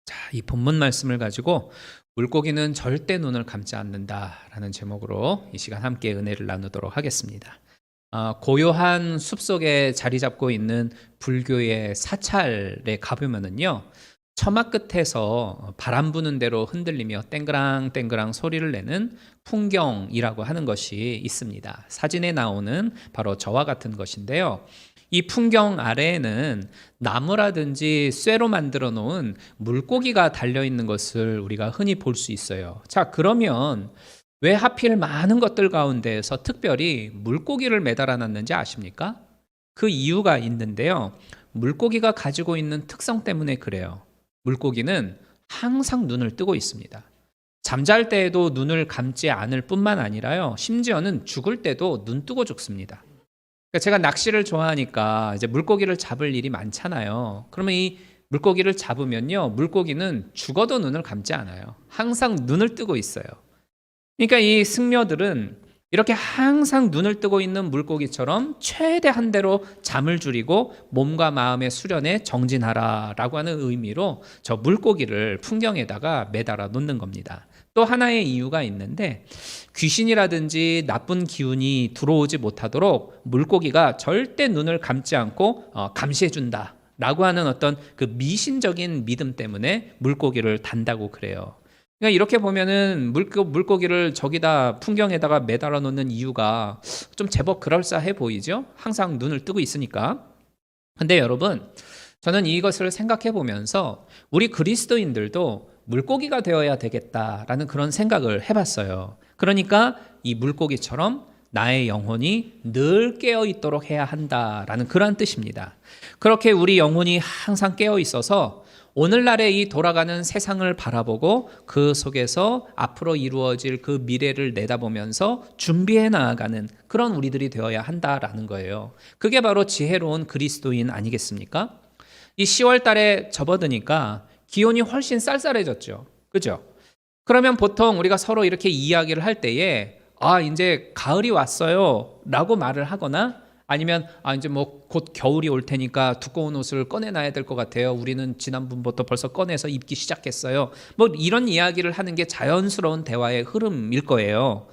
자, 이 본문 말씀을 가지고 물고기는 절대 눈을 감지 않는다라는 제목으로 이 시간 함께 은혜를 나누도록 하겠습니다. 고요한 숲속에 자리 잡고 있는 불교의 사찰에 가보면은요, 처마 끝에서 바람 부는 대로 흔들리며 땡그랑땡그랑 소리를 내는 풍경이라고 하는 것이 있습니다. 사진에 나오는 바로 저와 같은 것인데요. 이 풍경 아래에는 나무라든지 쇠로 만들어 놓은 물고기가 달려 있는 것을 우리가 흔히 볼 수 있어요. 자, 그러면 왜 하필 많은 것들 가운데에서 특별히 물고기를 매달아 놨는지 아십니까? 그 이유가 있는데요. 물고기가 가지고 있는 특성 때문에 그래요. 물고기는 항상 눈을 뜨고 있습니다. 잠잘 때에도 눈을 감지 않을 뿐만 아니라요. 심지어는 죽을 때도 눈 뜨고 죽습니다. 그러니까 제가 낚시를 좋아하니까 이제 물고기를 잡을 일이 많잖아요. 그러면 이 물고기를 잡으면요. 물고기는 죽어도 눈을 감지 않아요. 항상 눈을 뜨고 있어요. 그러니까 이 승려들은 이렇게 항상 눈을 뜨고 있는 물고기처럼 최대한 대로 잠을 줄이고 몸과 마음의 수련에 정진하라라고 하는 의미로 저 물고기를 풍경에다가 매달아 놓는 겁니다. 또 하나의 이유가 있는데 귀신이라든지 나쁜 기운이 들어오지 못하도록 물고기가 절대 눈을 감지 않고 감시해 준다 라고 하는 어떤 그 미신적인 믿음 때문에 물고기를 단다고 그래요. 그러니까 이렇게 보면은 물고기를 저기다 풍경에다가 매달아 놓는 이유가 좀 제법 그럴싸해 보이죠? 항상 눈을 뜨고 있으니까. 근데 여러분, 저는 이것을 생각해 보면서 우리 그리스도인들도 물고기가 되어야 되겠다라는 그런 생각을 해봤어요. 그러니까 이 물고기처럼 나의 영혼이 늘 깨어 있도록 해야 한다라는 그런 뜻입니다. 그렇게 우리 영혼이 항상 깨어 있어서 오늘날의 이 돌아가는 세상을 바라보고 그 속에서 앞으로 이루어질 그 미래를 내다보면서 준비해 나아가는 그런 우리들이 되어야 한다라는 거예요. 그게 바로 지혜로운 그리스도인 아니겠습니까? 이 10월 달에 접어드니까 기온이 훨씬 쌀쌀해졌죠. 그죠? 그러면 보통 우리가 서로 이렇게 이야기를 할 때에 이제 가을이 왔어요 라고 말을 하거나 아니면 이제 뭐 곧 겨울이 올 테니까 두꺼운 옷을 꺼내놔야 될 것 같아요. 우리는 지난번부터 벌써 꺼내서 입기 시작했어요. 뭐 이런 이야기를 하는 게 자연스러운 대화의 흐름일 거예요.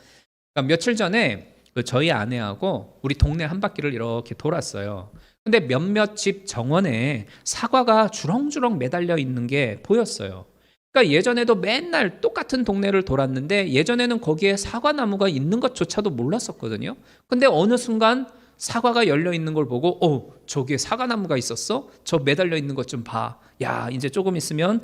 그러니까 며칠 전에 저희 아내하고 우리 동네 한 바퀴를 이렇게 돌았어요. 근데 몇몇 집 정원에 사과가 주렁주렁 매달려 있는 게 보였어요. 그러니까 예전에도 맨날 똑같은 동네를 돌았는데 예전에는 거기에 사과나무가 있는 것조차도 몰랐었거든요. 근데 어느 순간 사과가 열려 있는 걸 보고 저기에 사과나무가 있었어? 저 매달려 있는 것 좀 봐. 야, 이제 조금 있으면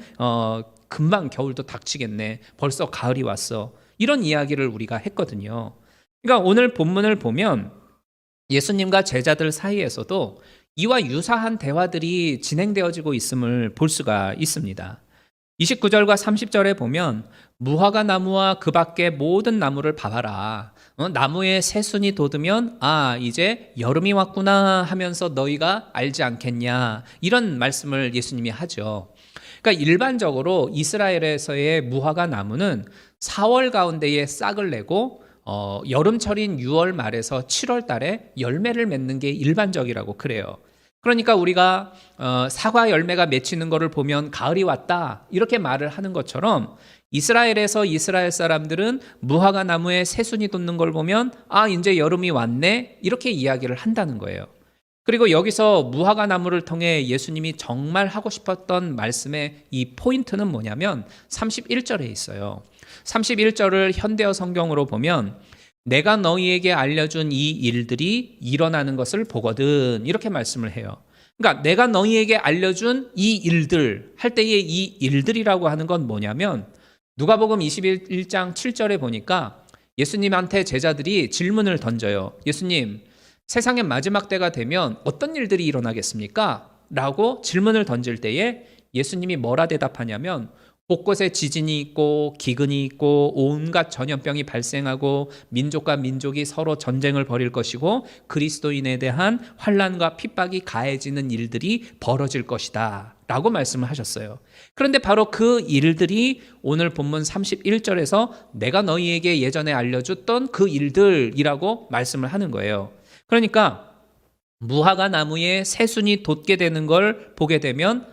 금방 겨울도 닥치겠네. 벌써 가을이 왔어. 이런 이야기를 우리가 했거든요. 그러니까 오늘 본문을 보면 예수님과 제자들 사이에서도 이와 유사한 대화들이 진행되어지고 있음을 볼 수가 있습니다. 29절과 30절에 보면 무화과 나무와 그 밖의 모든 나무를 봐봐라. 나무에 새순이 돋으면 이제 여름이 왔구나 하면서 너희가 알지 않겠냐. 이런 말씀을 예수님이 하죠. 그러니까 일반적으로 이스라엘에서의 무화과 나무는 4월 가운데에 싹을 내고 여름철인 6월 말에서 7월 달에 열매를 맺는 게 일반적이라고 그래요. 그러니까 우리가 사과 열매가 맺히는 것을 보면 가을이 왔다 이렇게 말을 하는 것처럼 이스라엘에서 이스라엘 사람들은 무화과 나무에 새순이 돋는 걸 보면 이제 여름이 왔네 이렇게 이야기를 한다는 거예요. 그리고 여기서 무화과 나무를 통해 예수님이 정말 하고 싶었던 말씀의 이 포인트는 뭐냐면 31절에 있어요. 31절을 현대어 성경으로 보면 내가 너희에게 알려준 이 일들이 일어나는 것을 보거든 이렇게 말씀을 해요. 그러니까 내가 너희에게 알려준 이 일들 할 때의 이 일들이라고 하는 건 뭐냐면 누가복음 21장 7절에 보니까 예수님한테 제자들이 질문을 던져요. 예수님, 세상의 마지막 때가 되면 어떤 일들이 일어나겠습니까? 라고 질문을 던질 때에 예수님이 뭐라 대답하냐면 곳곳에 지진이 있고 기근이 있고 온갖 전염병이 발생하고 민족과 민족이 서로 전쟁을 벌일 것이고 그리스도인에 대한 환난과 핍박이 가해지는 일들이 벌어질 것이다 라고 말씀을 하셨어요. 그런데 바로 그 일들이 오늘 본문 31절에서 내가 너희에게 예전에 알려줬던 그 일들이라고 말씀을 하는 거예요. 그러니까 무화과 나무에 새순이 돋게 되는 걸 보게 되면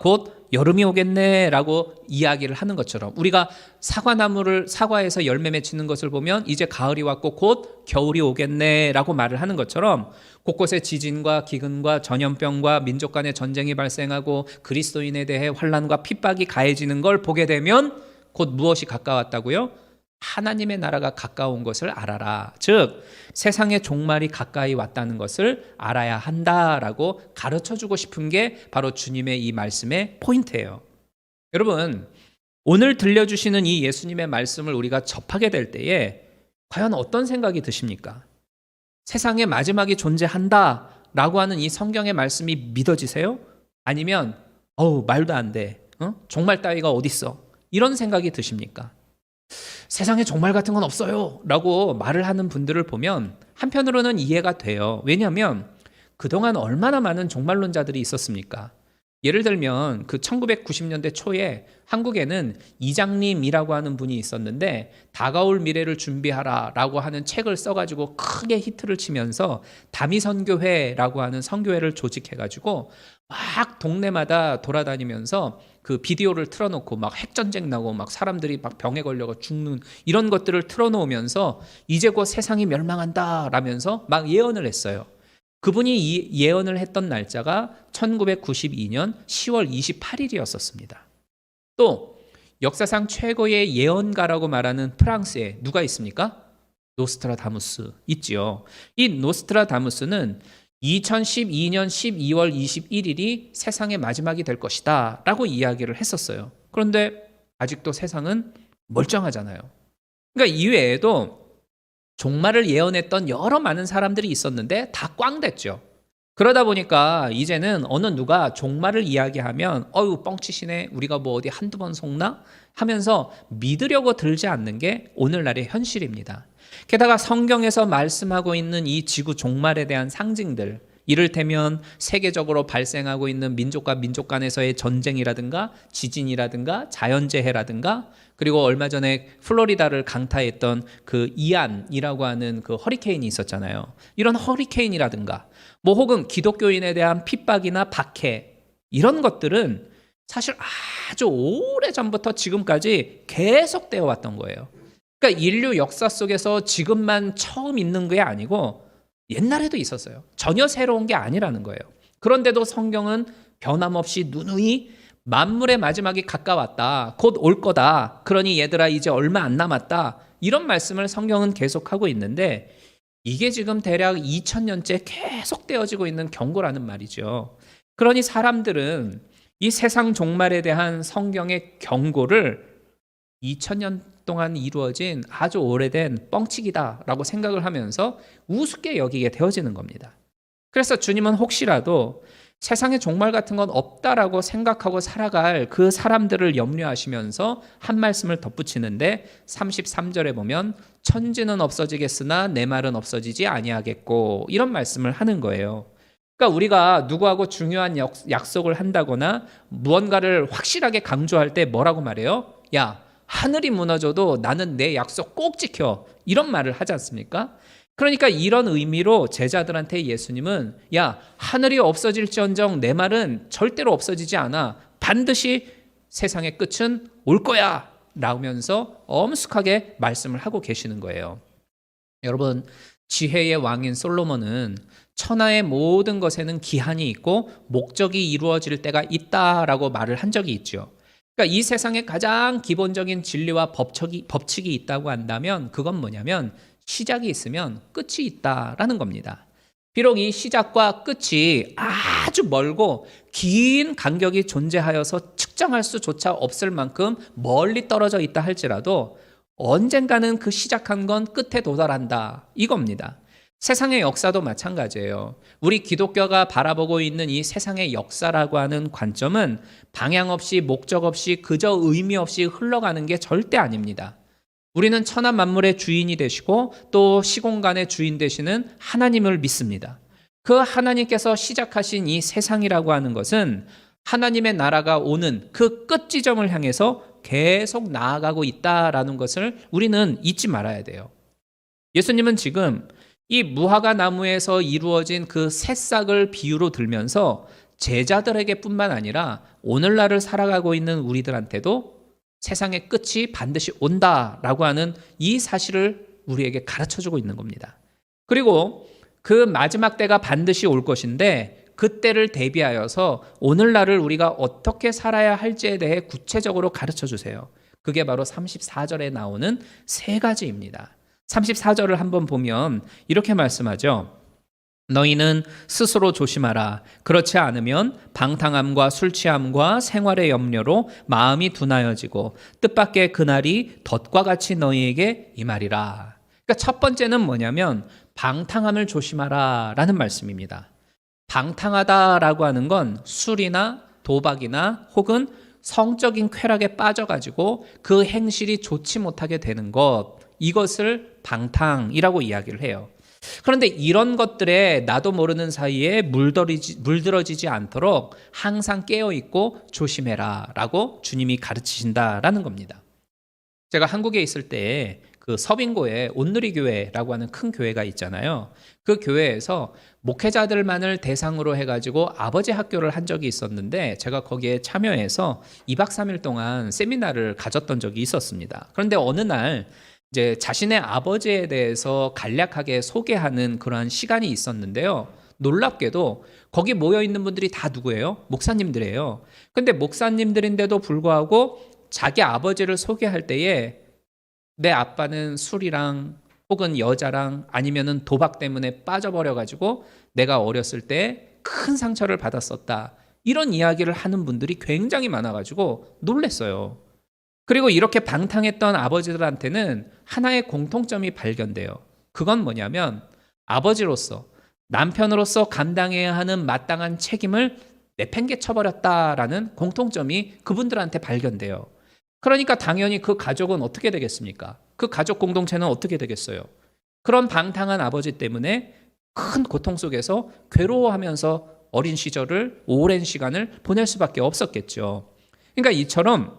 곧 여름이 오겠네라고 이야기를 하는 것처럼 우리가 사과에서 열매 맺히는 것을 보면 이제 가을이 왔고 곧 겨울이 오겠네라고 말을 하는 것처럼 곳곳에 지진과 기근과 전염병과 민족 간의 전쟁이 발생하고 그리스도인에 대해 환난과 핍박이 가해지는 걸 보게 되면 곧 무엇이 가까웠다고요? 하나님의 나라가 가까운 것을 알아라. 즉 세상의 종말이 가까이 왔다는 것을 알아야 한다라고 가르쳐주고 싶은 게 바로 주님의 이 말씀의 포인트예요. 여러분, 오늘 들려주시는 이 예수님의 말씀을 우리가 접하게 될 때에 과연 어떤 생각이 드십니까? 세상의 마지막이 존재한다라고 하는 이 성경의 말씀이 믿어지세요? 아니면 말도 안 돼. 종말 따위가 어딨어? 이런 생각이 드십니까? 세상에 종말 같은 건 없어요 라고 말을 하는 분들을 보면 한편으로는 이해가 돼요. 왜냐하면 그동안 얼마나 많은 종말론자들이 있었습니까? 예를 들면 그 1990년대 초에 한국에는 이장님이라고 하는 분이 있었는데 다가올 미래를 준비하라 라고 하는 책을 써가지고 크게 히트를 치면서 다미선교회라고 하는 선교회를 조직해가지고 막 동네마다 돌아다니면서 그 비디오를 틀어놓고 막 핵전쟁 나고 막 사람들이 막 병에 걸려가 죽는 이런 것들을 틀어놓으면서 이제 곧 세상이 멸망한다 라면서 막 예언을 했어요. 그분이 이 예언을 했던 날짜가 1992년 10월 28일이었었습니다. 또 역사상 최고의 예언가라고 말하는 프랑스에 누가 있습니까? 노스트라다무스 있지요. 이 노스트라다무스는 2012년 12월 21일이 세상의 마지막이 될 것이다 라고 이야기를 했었어요. 그런데 아직도 세상은 멀쩡하잖아요. 그러니까 이외에도 종말을 예언했던 여러 많은 사람들이 있었는데 다 꽝됐죠. 그러다 보니까 이제는 어느 누가 종말을 이야기하면 뻥치시네, 우리가 뭐 어디 한두 번 속나? 하면서 믿으려고 들지 않는 게 오늘날의 현실입니다. 게다가 성경에서 말씀하고 있는 이 지구 종말에 대한 상징들, 이를테면 세계적으로 발생하고 있는 민족과 민족 간에서의 전쟁이라든가 지진이라든가 자연재해라든가 그리고 얼마 전에 플로리다를 강타했던 그 이안이라고 하는 그 허리케인이 있었잖아요. 이런 허리케인이라든가 뭐 혹은 기독교인에 대한 핍박이나 박해 이런 것들은 사실 아주 오래전부터 지금까지 계속되어 왔던 거예요. 그러니까 인류 역사 속에서 지금만 처음 있는 게 아니고 옛날에도 있었어요. 전혀 새로운 게 아니라는 거예요. 그런데도 성경은 변함없이 누누이 만물의 마지막이 가까웠다. 곧 올 거다. 그러니 얘들아 이제 얼마 안 남았다. 이런 말씀을 성경은 계속하고 있는데 이게 지금 대략 2000년째 계속되어지고 있는 경고라는 말이죠. 그러니 사람들은 이 세상 종말에 대한 성경의 경고를 2000년 동안 이루어진 아주 오래된 뻥치기다라고 생각을 하면서 우습게 여기게 되어지는 겁니다. 그래서 주님은 혹시라도 세상에 종말 같은 건 없다라고 생각하고 살아갈 그 사람들을 염려하시면서 한 말씀을 덧붙이는데 33절에 보면 천지는 없어지겠으나 내 말은 없어지지 아니하겠고 이런 말씀을 하는 거예요. 그러니까 우리가 누구하고 중요한 약속을 한다거나 무언가를 확실하게 강조할 때 뭐라고 말해요? 야, 하늘이 무너져도 나는 내 약속 꼭 지켜. 이런 말을 하지 않습니까? 그러니까 이런 의미로 제자들한테 예수님은 야, 하늘이 없어질지언정 내 말은 절대로 없어지지 않아. 반드시 세상의 끝은 올 거야. 라면서 엄숙하게 말씀을 하고 계시는 거예요. 여러분, 지혜의 왕인 솔로몬은 천하의 모든 것에는 기한이 있고 목적이 이루어질 때가 있다라고 말을 한 적이 있죠. 그러니까 이 세상에 가장 기본적인 진리와 법칙이 있다고 한다면 그건 뭐냐면 시작이 있으면 끝이 있다라는 겁니다. 비록 이 시작과 끝이 아주 멀고 긴 간격이 존재하여서 측정할 수조차 없을 만큼 멀리 떨어져 있다 할지라도 언젠가는 그 시작한 건 끝에 도달한다 이겁니다. 세상의 역사도 마찬가지예요. 우리 기독교가 바라보고 있는 이 세상의 역사라고 하는 관점은 방향 없이 목적 없이 그저 의미 없이 흘러가는 게 절대 아닙니다. 우리는 천하 만물의 주인이 되시고 또 시공간의 주인 되시는 하나님을 믿습니다. 그 하나님께서 시작하신 이 세상이라고 하는 것은 하나님의 나라가 오는 그 끝 지점을 향해서 계속 나아가고 있다라는 것을 우리는 잊지 말아야 돼요. 예수님은 지금 이 무화과 나무에서 이루어진 그 새싹을 비유로 들면서 제자들에게 뿐만 아니라 오늘날을 살아가고 있는 우리들한테도 세상의 끝이 반드시 온다라고 하는 이 사실을 우리에게 가르쳐주고 있는 겁니다. 그리고 그 마지막 때가 반드시 올 것인데 그때를 대비하여서 오늘날을 우리가 어떻게 살아야 할지에 대해 구체적으로 가르쳐 주세요. 그게 바로 34절에 나오는 세 가지입니다. 34절을 한번 보면 이렇게 말씀하죠. 너희는 스스로 조심하라. 그렇지 않으면 방탕함과 술 취함과 생활의 염려로 마음이 둔하여지고 뜻밖의 그날이 덫과 같이 너희에게 임하리라. 그러니까 첫 번째는 뭐냐면 방탕함을 조심하라 라는 말씀입니다. 방탕하다라고 하는 건 술이나 도박이나 혹은 성적인 쾌락에 빠져가지고 그 행실이 좋지 못하게 되는 것, 이것을 방탕이라고 이야기를 해요. 그런데 이런 것들에 나도 모르는 사이에 물들어지지 않도록 항상 깨어있고 조심해라 라고 주님이 가르치신다라는 겁니다. 제가 한국에 있을 때 그 서빙고에 온누리교회라고 하는 큰 교회가 있잖아요. 그 교회에서 목회자들만을 대상으로 해가지고 아버지 학교를 한 적이 있었는데 제가 거기에 참여해서 2박 3일 동안 세미나를 가졌던 적이 있었습니다. 그런데 어느 날 이제 자신의 아버지에 대해서 간략하게 소개하는 그러한 시간이 있었는데요. 놀랍게도 거기 모여 있는 분들이 다 누구예요? 목사님들이에요. 근데 목사님들인데도 불구하고 자기 아버지를 소개할 때에 내 아빠는 술이랑 혹은 여자랑 아니면은 도박 때문에 빠져버려가지고 내가 어렸을 때 큰 상처를 받았었다. 이런 이야기를 하는 분들이 굉장히 많아가지고 놀랐어요. 그리고 이렇게 방탕했던 아버지들한테는 하나의 공통점이 발견돼요. 그건 뭐냐면 아버지로서, 남편으로서 감당해야 하는 마땅한 책임을 내팽개쳐버렸다라는 공통점이 그분들한테 발견돼요. 그러니까 당연히 그 가족은 어떻게 되겠습니까? 그 가족 공동체는 어떻게 되겠어요? 그런 방탕한 아버지 때문에 큰 고통 속에서 괴로워하면서 어린 시절을, 오랜 시간을 보낼 수밖에 없었겠죠. 그러니까 이처럼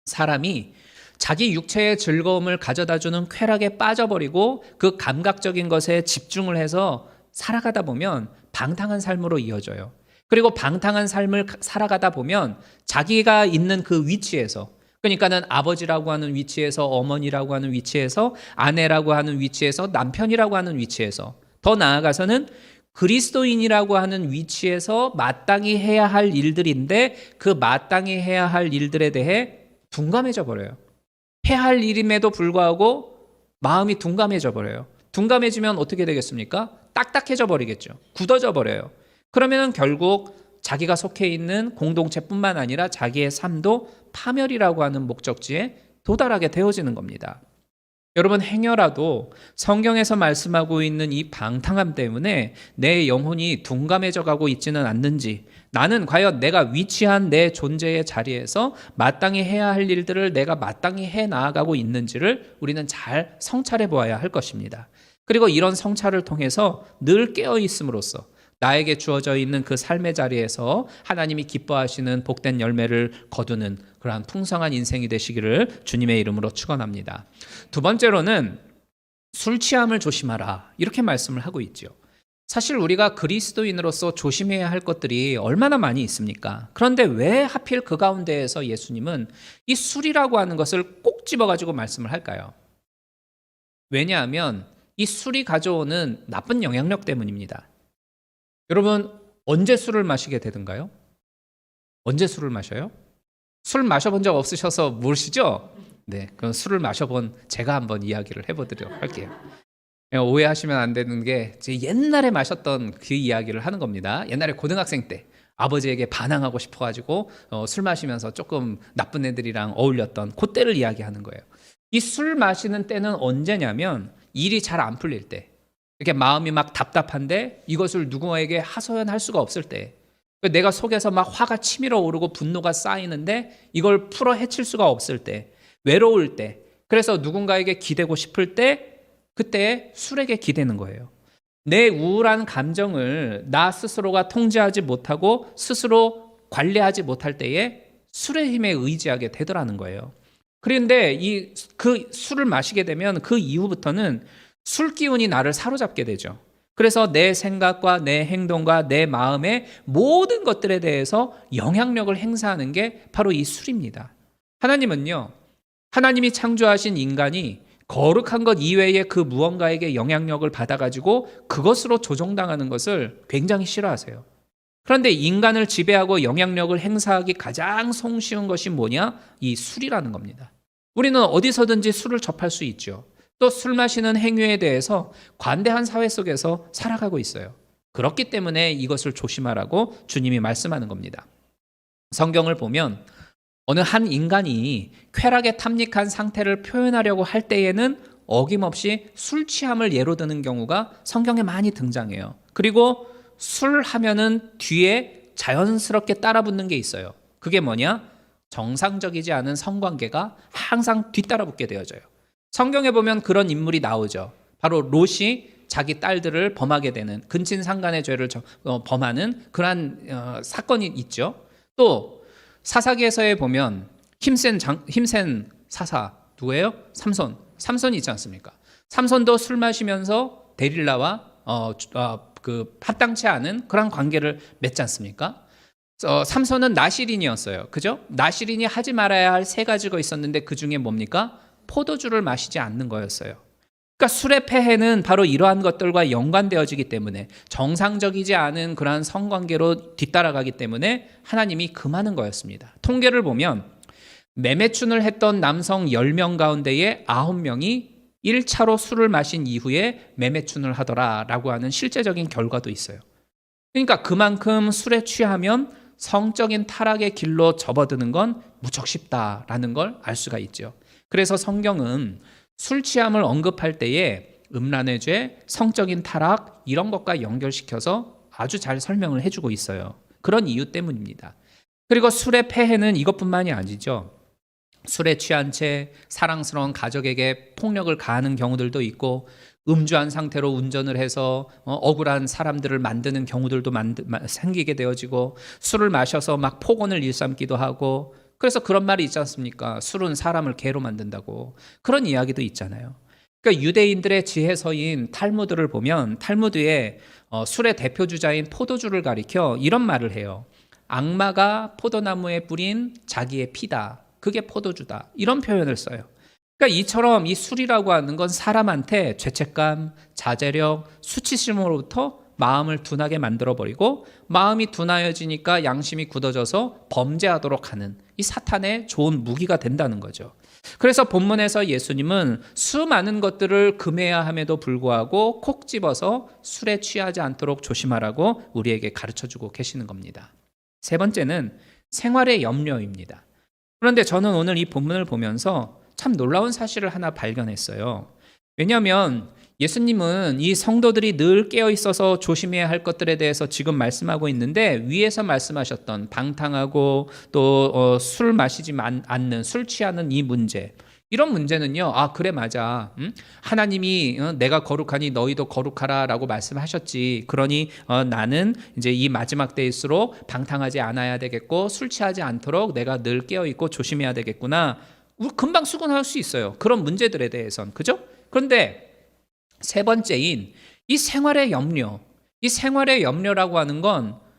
사람이 자기 육체의 즐거움을 가져다주는 쾌락에 빠져버리고 그 감각적인 것에 집중을 해서 살아가다 보면 방탕한 삶으로 이어져요. 그리고 방탕한 삶을 살아가다 보면 자기가 있는 그 위치에서, 그러니까는 아버지라고 하는 위치에서, 어머니라고 하는 위치에서, 아내라고 하는 위치에서, 남편이라고 하는 위치에서, 더 나아가서는 그리스도인이라고 하는 위치에서 마땅히 해야 할 일들인데 그 마땅히 해야 할 일들에 대해 둔감해져 버려요. 해야 할 일임에도 불구하고 마음이 둔감해져 버려요. 둔감해지면 어떻게 되겠습니까? 딱딱해져 버리겠죠. 굳어져 버려요. 그러면 결국 자기가 속해 있는 공동체뿐만 아니라 자기의 삶도 파멸이라고 하는 목적지에 도달하게 되어지는 겁니다. 여러분, 행여라도 성경에서 말씀하고 있는 이 방탕함 때문에 내 영혼이 둔감해져 가고 있지는 않는지, 나는 과연 내가 위치한 내 존재의 자리에서 마땅히 해야 할 일들을 내가 마땅히 해 나아가고 있는지를 우리는 잘 성찰해 보아야 할 것입니다. 그리고 이런 성찰을 통해서 늘 깨어 있음으로써 나에게 주어져 있는 그 삶의 자리에서 하나님이 기뻐하시는 복된 열매를 거두는 그러한 풍성한 인생이 되시기를 주님의 이름으로 축원합니다. 두 번째로는 술 취함을 조심하라, 이렇게 말씀을 하고 있죠. 사실 우리가 그리스도인으로서 조심해야 할 것들이 얼마나 많이 있습니까? 그런데 왜 하필 그 가운데에서 예수님은 이 술이라고 하는 것을 꼭 집어가지고 말씀을 할까요? 왜냐하면 이 술이 가져오는 나쁜 영향력 때문입니다. 여러분, 언제 술을 마시게 되던가요? 언제 술을 마셔요? 술 마셔본 적 없으셔서 모르시죠? 네, 그럼 술을 마셔본 제가 한번 이야기를 해보도록 할게요. 오해하시면 안 되는 게 제 옛날에 마셨던 그 이야기를 하는 겁니다. 옛날에 고등학생 때 아버지에게 반항하고 싶어가지고 술 마시면서 조금 나쁜 애들이랑 어울렸던 그때를 이야기하는 거예요. 이 술 마시는 때는 언제냐면 일이 잘 안 풀릴 때, 이렇게 마음이 막 답답한데 이것을 누구에게 하소연할 수가 없을 때, 내가 속에서 막 화가 치밀어 오르고 분노가 쌓이는데 이걸 풀어 헤칠 수가 없을 때, 외로울 때, 그래서 누군가에게 기대고 싶을 때, 그때 술에게 기대는 거예요. 내 우울한 감정을 나 스스로가 통제하지 못하고 스스로 관리하지 못할 때에 술의 힘에 의지하게 되더라는 거예요. 그런데 그 술을 마시게 되면 그 이후부터는 술 기운이 나를 사로잡게 되죠. 그래서 내 생각과 내 행동과 내 마음의 모든 것들에 대해서 영향력을 행사하는 게 바로 이 술입니다. 하나님은요, 하나님이 창조하신 인간이 거룩한 것 이외의 그 무언가에게 영향력을 받아가지고 그것으로 조종당하는 것을 굉장히 싫어하세요. 그런데 인간을 지배하고 영향력을 행사하기 가장 손쉬운 것이 뭐냐? 이 술이라는 겁니다. 우리는 어디서든지 술을 접할 수 있죠. 또 술 마시는 행위에 대해서 관대한 사회 속에서 살아가고 있어요. 그렇기 때문에 이것을 조심하라고 주님이 말씀하는 겁니다. 성경을 보면 어느 한 인간이 쾌락에 탐닉한 상태를 표현하려고 할 때에는 어김없이 술 취함을 예로 드는 경우가 성경에 많이 등장해요. 그리고 술 하면은 뒤에 자연스럽게 따라붙는 게 있어요. 그게 뭐냐? 정상적이지 않은 성관계가 항상 뒤따라붙게 되어져요. 성경에 보면 그런 인물이 나오죠. 바로 롯이 자기 딸들을 범하게 되는, 근친상간의 죄를 범하는 그러한 사건이 있죠. 또 사사기에서에 보면 힘센 사사 누구예요? 삼손이 있지 않습니까? 삼손도 술 마시면서 데릴라와 그 합당치 않은 그런 관계를 맺지 않습니까? 삼손은 나시린이었어요. 그죠? 나시린이 하지 말아야 할 세 가지가 있었는데 그 중에 뭡니까? 포도주를 마시지 않는 거였어요. 그러니까 술의 폐해는 바로 이러한 것들과 연관되어지기 때문에 정상적이지 않은 그러한 성관계로 뒤따라가기 때문에 하나님이 금하는 거였습니다. 통계를 보면 매매춘을 했던 남성 10명 가운데에 9명이 1차로 술을 마신 이후에 매매춘을 하더라라고 하는 실제적인 결과도 있어요. 그러니까 그만큼 술에 취하면 성적인 타락의 길로 접어드는 건 무척 쉽다라는 걸 알 수가 있죠. 그래서 성경은 술 취함을 언급할 때에 음란의 죄, 성적인 타락 이런 것과 연결시켜서 아주 잘 설명을 해주고 있어요. 그런 이유 때문입니다. 그리고 술의 폐해는 이것뿐만이 아니죠. 술에 취한 채 사랑스러운 가족에게 폭력을 가하는 경우들도 있고 음주한 상태로 운전을 해서 억울한 사람들을 만드는 경우들도 생기게 되어지고 술을 마셔서 막 폭언을 일삼기도 하고 그래서 그런 말이 있지 않습니까? 술은 사람을 개로 만든다고. 그런 이야기도 있잖아요. 그러니까 유대인들의 지혜서인 탈무드를 보면 탈무드에 술의 대표 주자인 포도주를 가리켜 이런 말을 해요. 악마가 포도나무에 뿌린 자기의 피다. 그게 포도주다. 이런 표현을 써요. 그러니까 이처럼 이 술이라고 하는 건 사람한테 죄책감, 자제력, 수치심으로부터 마음을 둔하게 만들어버리고 마음이 둔하여지니까 양심이 굳어져서 범죄하도록 하는 이 사탄의 좋은 무기가 된다는 거죠. 그래서 본문에서 예수님은 수많은 것들을 금해야 함에도 불구하고 콕 집어서 술에 취하지 않도록 조심하라고 우리에게 가르쳐주고 계시는 겁니다. 세 번째는 생활의 염려입니다. 그런데 저는 오늘 이 본문을 보면서 참 놀라운 사실을 하나 발견했어요. 왜냐하면 예수님은 이 성도들이 늘 깨어 있어서 조심해야 할 것들에 대해서 지금 말씀하고 있는데 위에서 말씀하셨던 방탕하고 또 술 마시지 않는, 술 취하는 이 문제, 이런 문제는요. 아 그래 맞아. 하나님이 내가 거룩하니 너희도 거룩하라 라고 말씀하셨지. 그러니 나는 이제 이 마지막 때일수록 방탕하지 않아야 되겠고 술 취하지 않도록 내가 늘 깨어 있고 조심해야 되겠구나. 금방 수긍할 수 있어요. 그런 문제들에 대해선. 그죠? 그런데 세 번째인 이 생활의 염려. 이 생활의 염려라고 하는 건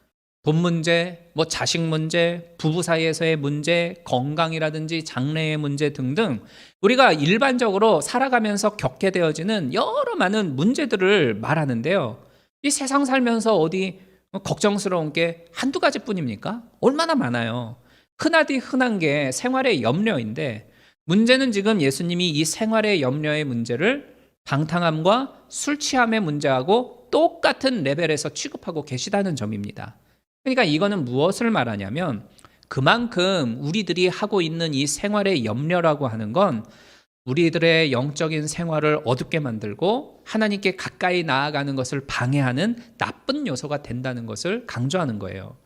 돈 문제, 뭐 자식 문제, 부부 사이에서의 문제, 건강이라든지 장래의 문제 등등 우리가 일반적으로 살아가면서 겪게 되어지는 여러 많은 문제들을 말하는데요. 이 세상 살면서 어디 걱정스러운 게 한두 가지뿐입니까? 얼마나 많아요. 흔하디 흔한 게 생활의 염려인데 문제는 지금 예수님이 이 생활의 염려의 문제를 방탕함과 술 취함의 문제하고 똑같은 레벨에서 취급하고 계시다는 점입니다. 그러니까 이거는 무엇을 말하냐면 그만큼 우리들이 하고 있는 이 생활의 염려라고 하는 건 우리들의 영적인 생활을 어둡게 만들고 하나님께 가까이 나아가는 것을 방해하는 나쁜 요소가 된다는 것을 강조하는 거예요.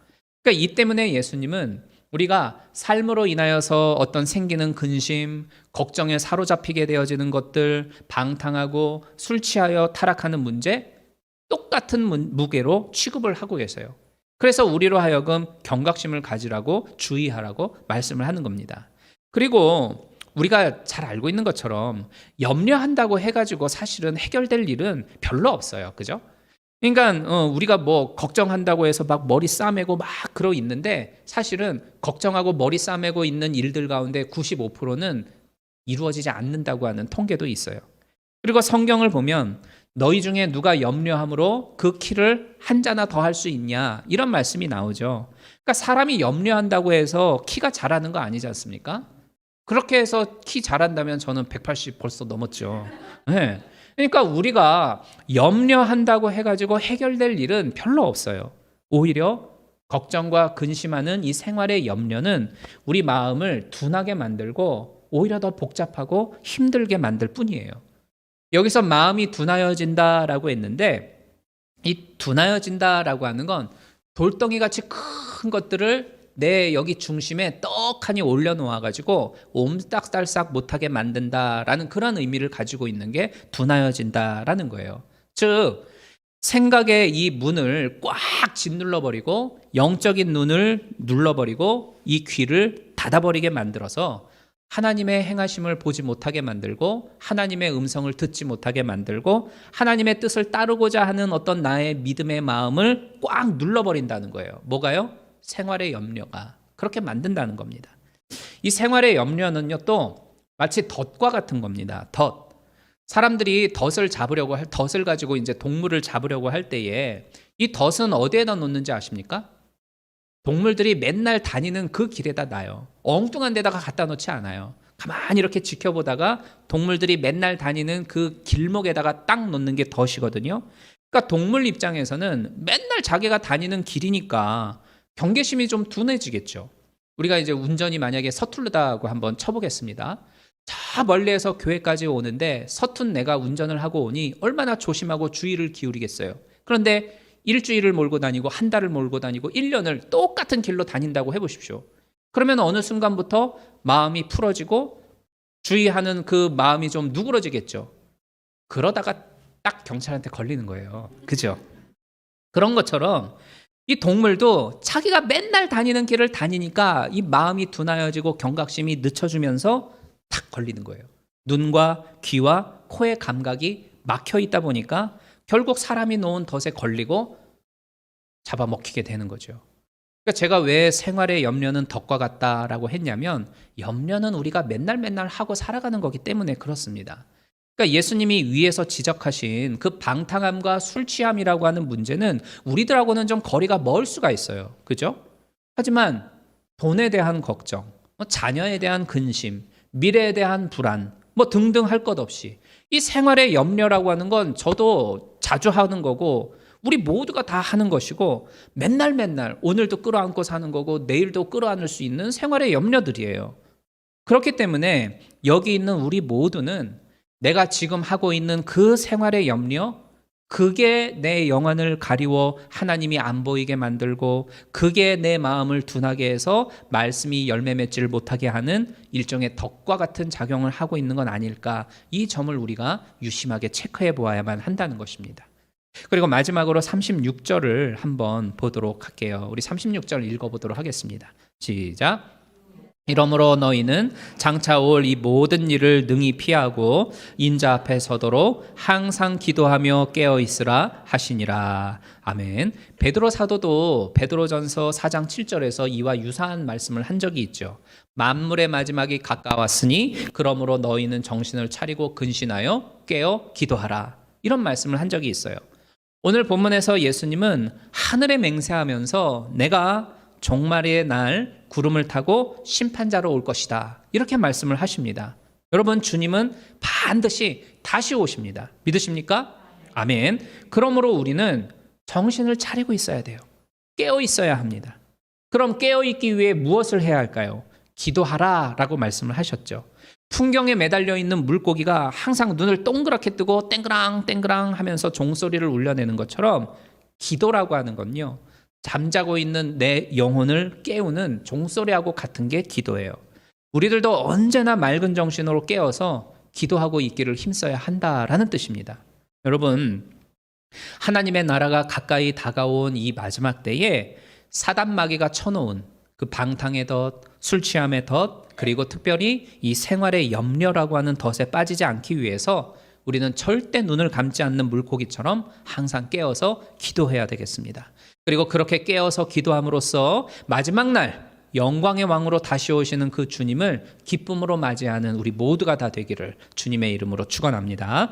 그러니까 이 때문에 예수님은 우리가 삶으로 인하여서 어떤 생기는 근심, 걱정에 사로잡히게 되어지는 것들, 방탕하고 술 취하여 타락하는 문제 똑같은 무게로 취급을 하고 계세요. 그래서 우리로 하여금 경각심을 가지라고 주의하라고 말씀을 하는 겁니다. 그리고 우리가 잘 알고 있는 것처럼 염려한다고 해가지고 사실은 해결될 일은 별로 없어요. 그죠? 그러니까 우리가 뭐 걱정한다고 해서 막 머리 싸매고 막 그러고 있는데 사실은 걱정하고 머리 싸매고 있는 일들 가운데 95%는 이루어지지 않는다고 하는 통계도 있어요. 그리고 성경을 보면 너희 중에 누가 염려함으로 그 키를 한 자나 더 할 수 있냐 이런 말씀이 나오죠. 그러니까 사람이 염려한다고 해서 키가 자라는 거 아니지 않습니까? 그렇게 해서 키 자란다면 저는 180 벌써 넘었죠. 네. 그러니까 우리가 염려한다고 해가지고 해결될 일은 별로 없어요. 오히려 걱정과 근심하는 이 생활의 염려는 우리 마음을 둔하게 만들고 오히려 더 복잡하고 힘들게 만들 뿐이에요. 여기서 마음이 둔하여진다라고 했는데 이 둔하여진다라고 하는 건 돌덩이 같이 큰 것들을 내 여기 중심에 떡하니 올려놓아가지고 옴딱달싹 못하게 만든다라는 그런 의미를 가지고 있는 게 둔하여진다라는 거예요. 즉 생각의 이 문을 꽉 짓눌러버리고 영적인 눈을 눌러버리고 이 귀를 닫아버리게 만들어서 하나님의 행하심을 보지 못하게 만들고 하나님의 음성을 듣지 못하게 만들고 하나님의 뜻을 따르고자 하는 어떤 나의 믿음의 마음을 꽉 눌러버린다는 거예요. 뭐가요? 생활의 염려가 그렇게 만든다는 겁니다. 이 생활의 염려는요 또 마치 덫과 같은 겁니다. 덫. 사람들이 덫을 가지고 이제 동물을 잡으려고 할 때에 이 덫은 어디에다 놓는지 아십니까? 동물들이 맨날 다니는 그 길에다 놔요. 엉뚱한 데다가 갖다 놓지 않아요. 가만히 이렇게 지켜보다가 동물들이 맨날 다니는 그 길목에다가 딱 놓는 게 덫이거든요. 그러니까 동물 입장에서는 맨날 자기가 다니는 길이니까 경계심이 좀 둔해지겠죠. 우리가 이제 운전이 만약에 서툴르다고 한번 쳐보겠습니다. 저 멀리에서 교회까지 오는데 서툰 내가 운전을 하고 오니 얼마나 조심하고 주의를 기울이겠어요. 그런데 일주일을 몰고 다니고 한 달을 몰고 다니고 1년을 똑같은 길로 다닌다고 해보십시오. 그러면 어느 순간부터 마음이 풀어지고 주의하는 그 마음이 좀 누그러지겠죠. 그러다가 딱 경찰한테 걸리는 거예요. 그죠? 그런 것처럼 이 동물도 자기가 맨날 다니는 길을 다니니까 이 마음이 둔하여지고 경각심이 늦춰지면서 탁 걸리는 거예요. 눈과 귀와 코의 감각이 막혀 있다 보니까 결국 사람이 놓은 덫에 걸리고 잡아먹히게 되는 거죠. 그러니까 제가 왜 생활의 염려는 덫과 같다라고 했냐면 염려는 우리가 맨날 하고 살아가는 거기 때문에 그렇습니다. 그러니까 예수님이 위에서 지적하신 그 방탕함과 술 취함이라고 하는 문제는 우리들하고는 좀 거리가 멀 수가 있어요. 그죠? 하지만 돈에 대한 걱정, 자녀에 대한 근심, 미래에 대한 불안, 등등 할 것 없이 이 생활의 염려라고 하는 건 저도 자주 하는 거고 우리 모두가 다 하는 것이고 맨날 오늘도 끌어안고 사는 거고 내일도 끌어안을 수 있는 생활의 염려들이에요. 그렇기 때문에 여기 있는 우리 모두는 내가 지금 하고 있는 그 생활의 염려, 그게 내 영안을 가리워 하나님이 안 보이게 만들고 그게 내 마음을 둔하게 해서 말씀이 열매 맺지를 못하게 하는 일종의 덫과 같은 작용을 하고 있는 건 아닐까, 이 점을 우리가 유심하게 체크해 보아야만 한다는 것입니다. 그리고 마지막으로 36절을 한번 보도록 할게요. 우리 36절 읽어보도록 하겠습니다. 시작. 이러므로 너희는 장차 올 이 모든 일을 능히 피하고 인자 앞에 서도록 항상 기도하며 깨어 있으라 하시니라. 아멘. 베드로 사도도 베드로전서 4장 7절에서 이와 유사한 말씀을 한 적이 있죠. 만물의 마지막이 가까웠으니 그러므로 너희는 정신을 차리고 근신하여 깨어 기도하라. 이런 말씀을 한 적이 있어요. 오늘 본문에서 예수님은 하늘에 맹세하면서 내가 종말의 날 구름을 타고 심판자로 올 것이다, 이렇게 말씀을 하십니다. 여러분, 주님은 반드시 다시 오십니다. 믿으십니까? 아멘. 그러므로 우리는 정신을 차리고 있어야 돼요. 깨어 있어야 합니다. 그럼 깨어 있기 위해 무엇을 해야 할까요? 기도하라 라고 말씀을 하셨죠. 풍경에 매달려 있는 물고기가 항상 눈을 동그랗게 뜨고 땡그랑 하면서 종소리를 울려내는 것처럼 기도라고 하는 건요, 잠자고 있는 내 영혼을 깨우는 종소리하고 같은 게 기도예요. 우리들도 언제나 맑은 정신으로 깨어서 기도하고 있기를 힘써야 한다라는 뜻입니다. 여러분, 하나님의 나라가 가까이 다가온 이 마지막 때에 사단 마귀가 쳐놓은 그 방탕의 덫, 술 취함의 덫, 그리고 특별히 이 생활의 염려라고 하는 덫에 빠지지 않기 위해서 우리는 절대 눈을 감지 않는 물고기처럼 항상 깨어서 기도해야 되겠습니다. 그리고 그렇게 깨어서 기도함으로써 마지막 날 영광의 왕으로 다시 오시는 그 주님을 기쁨으로 맞이하는 우리 모두가 다 되기를 주님의 이름으로 축원합니다.